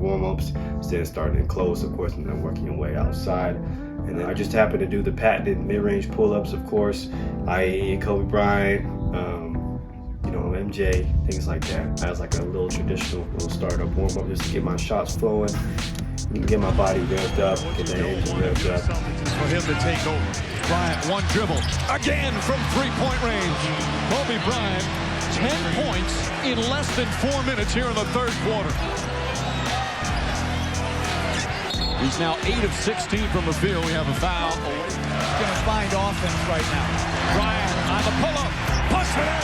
warm-ups instead of starting in close, of course, and then working your way outside. And then I just happened to do the patented mid-range pull-ups, of course, i.e. Kobe Bryant, MJ, things like that. As like a little traditional little startup warm-up just to get my shots flowing, get my body revved up, get the engine revved up. For him to take over. Bryant, one dribble, again from three-point range. Kobe Bryant, 10 points in less than 4 minutes here in the third quarter. He's now 8 of 16 from the field. We have a foul. He's going to find offense right now. Bryant on the pull-up, puts it in.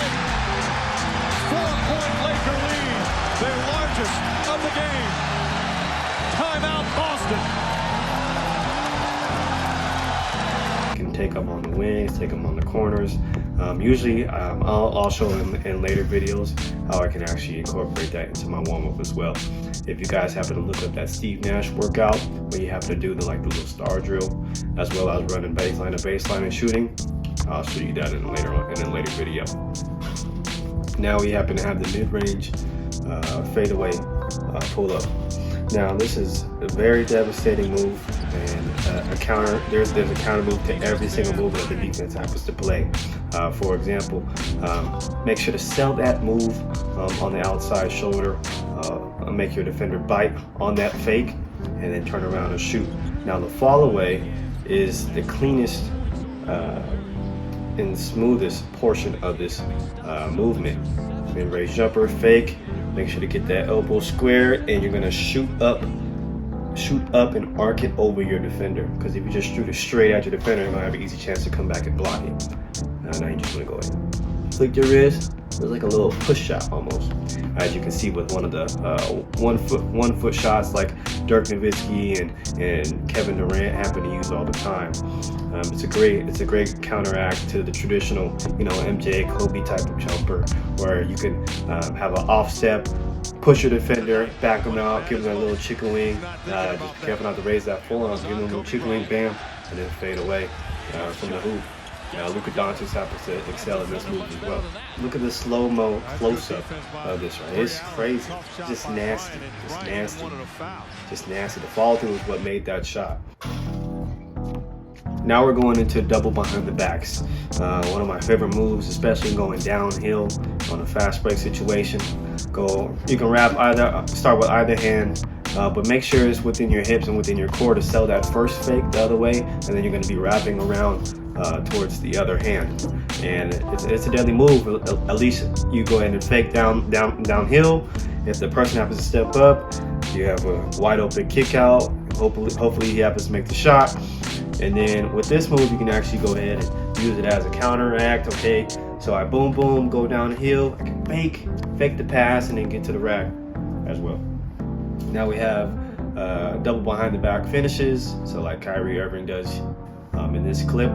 4-point Laker lead, their largest of the game. Timeout, Boston. Can take them on the wings, take them on the corners. Usually I'll show in later videos how I can actually incorporate that into my warm-up as well. If you guys happen to look up that Steve Nash workout where you have to do the little star drill as well as running baseline to baseline and shooting, I'll show you that in a later video. Now we happen to have the mid-range fadeaway pull-up. Now this is a very devastating move, and there's a counter move to every single move that the defense happens to play. For example, make sure to sell that move on the outside shoulder, make your defender bite on that fake, and then turn around and shoot. Now the fall away is the cleanest and smoothest portion of this movement. Mid-range jumper, fake, make sure to get that elbow square, and you're gonna shoot up and arc it over your defender, because if you just shoot it straight at your defender, you're gonna have an easy chance to come back and block it. Now you just wanna go ahead, flick your wrist. It's like a little push shot almost, as you can see with one of the one foot shots like Dirk Nowitzki and Kevin Durant happen to use all the time. It's a great counteract to the traditional MJ Kobe type of jumper, where you can have an off step, push your defender, back them out, give them a little chicken wing. Just be careful not to raise that forearm, give them a little chicken wing, bam, and then fade away from the hoop. Luka Doncic happens to excel in this move as well. Look at the slow-mo close-up of this, right? It's crazy. Just nasty. Just nasty. The follow-through is what made that shot. Now we're going into double behind the backs. One of my favorite moves, especially going downhill on a fast break situation. You can start with either hand, but make sure it's within your hips and within your core to sell that first fake the other way, and then you're going to be wrapping around towards the other hand. And it's a deadly move. At least you go ahead and fake downhill. If the person happens to step up, you have a wide open kick out. Hopefully he happens to make the shot. And then with this move, you can actually go ahead and use it as a counteract. Okay, so I boom, go downhill. I can fake the pass and then get to the rack as well. Now we have double behind the back finishes. So like Kyrie Irving does in this clip.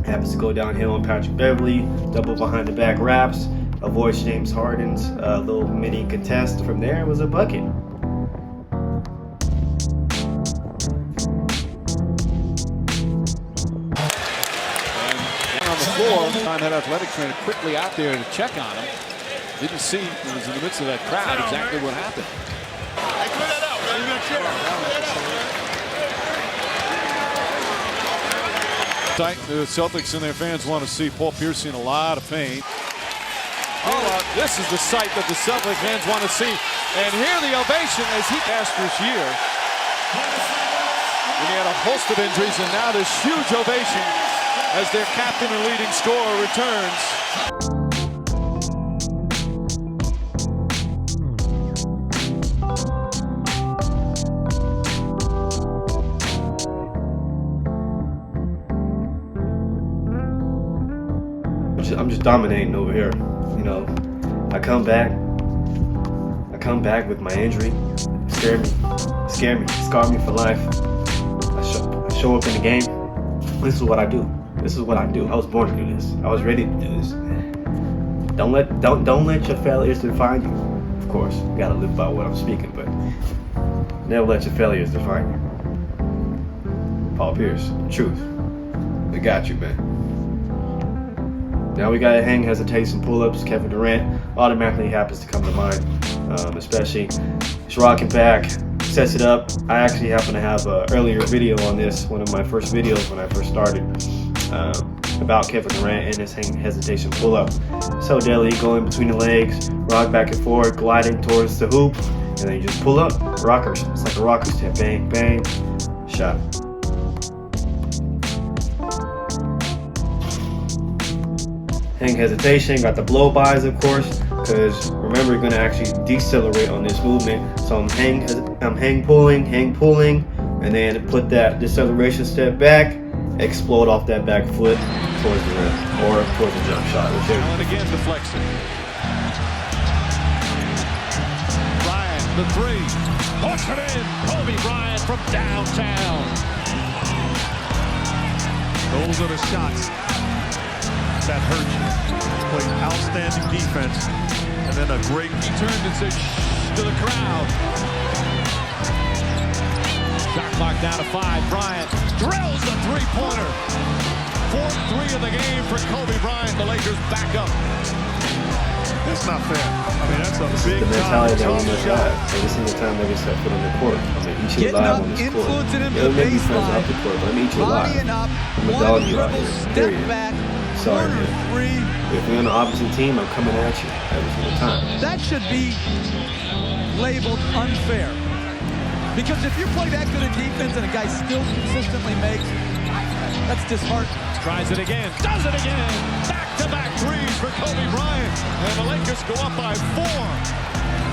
Happens to go downhill on Patrick Beverly. Double behind the back wraps. Avoids James Harden's little mini contest. From there, it was a bucket. Time head athletic trainer quickly out there to check on him. Didn't see, he was in the midst of that crowd, exactly what happened. The Celtics and their fans want to see Paul Pierce in a lot of pain. This is the sight that the Celtics fans want to see. And hear the ovation as he passed this year. When he had a host of injuries, and now this huge ovation as their captain and leading scorer returns. I'm just dominating over here. I come back with my injury, scar me for life. I show up in the game. This is what I do. I was born to do this. I was ready to do this. Don't let your failures define you. Of course, you gotta live by what I'm speaking, but never let your failures define you. Paul Pierce, truth. We got you, man. Now we got hang hesitates and pull-ups. Kevin Durant automatically happens to come to mind, especially he's rocking back sets it up. I actually happen to have an earlier video on this, one of my first videos when I first started, about Kevin Durant and his hesitation pull-up. So deadly, going between the legs, rock back and forth, gliding towards the hoop, and then you just pull up, rockers. It's like a rocker step, bang, bang, shot. Hang hesitation, got the blow-bys, of course, because remember, you're going to actually decelerate on this movement. So I'm hang pulling, and then put that deceleration step back, explode off that back foot towards the rim or towards the jump shot, whichever. And again, deflects it. Bryant, the three, puts it in. Kobe Bryant from downtown. Those are the shots that hurt you. Played outstanding defense, and then a great. He turned and said shh to the crowd. Shot clock down to 5. Bryant drills the three-pointer. 4th 3 of the game for Kobe Bryant. The Lakers back up. That's not fair. I mean, that's a big The mentality that we tough must shot. have every single time that we step foot on the court. I'm gonna eat you Getting alive up, on this court. influencing him to It'll the make me friends baseline. off the court, but I'm gonna eat you alive. Bodying up, I'm a one dog you out dribble, here. step Period. back, Sorry, corner man. three. If we're on the opposite team, I'm coming at you every single time. That should be labeled unfair. Because if you play that good at defense and a guy still consistently makes, that's disheartening. Tries it again. Does it again. Back-to-back threes for Kobe Bryant. And the Lakers go up by 4.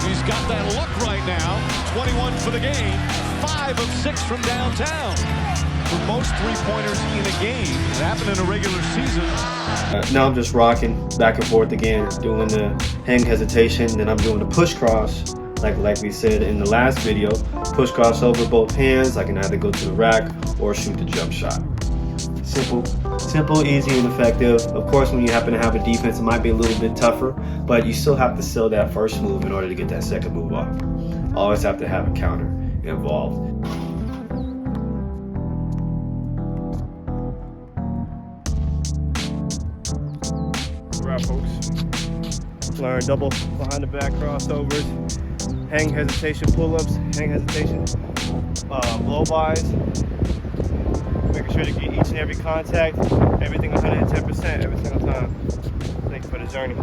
He's got that look right now. 21 for the game. 5 of 6 from downtown. For most three-pointers in a game. It happened in a regular season. Now I'm just rocking back and forth again, doing the hang hesitation, then I'm doing the push cross, like we said in the last video. Push cross over both hands. I can either go to the rack or shoot the jump shot. Simple, easy, and effective. Of course, when you happen to have a defense, it might be a little bit tougher, but you still have to sell that first move in order to get that second move off. Always have to have a counter involved. Right, folks. Learn double behind the back crossovers, hang hesitation pull-ups, hang hesitation blow-bys. Making sure to get each and every contact, everything 110% every single time. Thank you for the journey.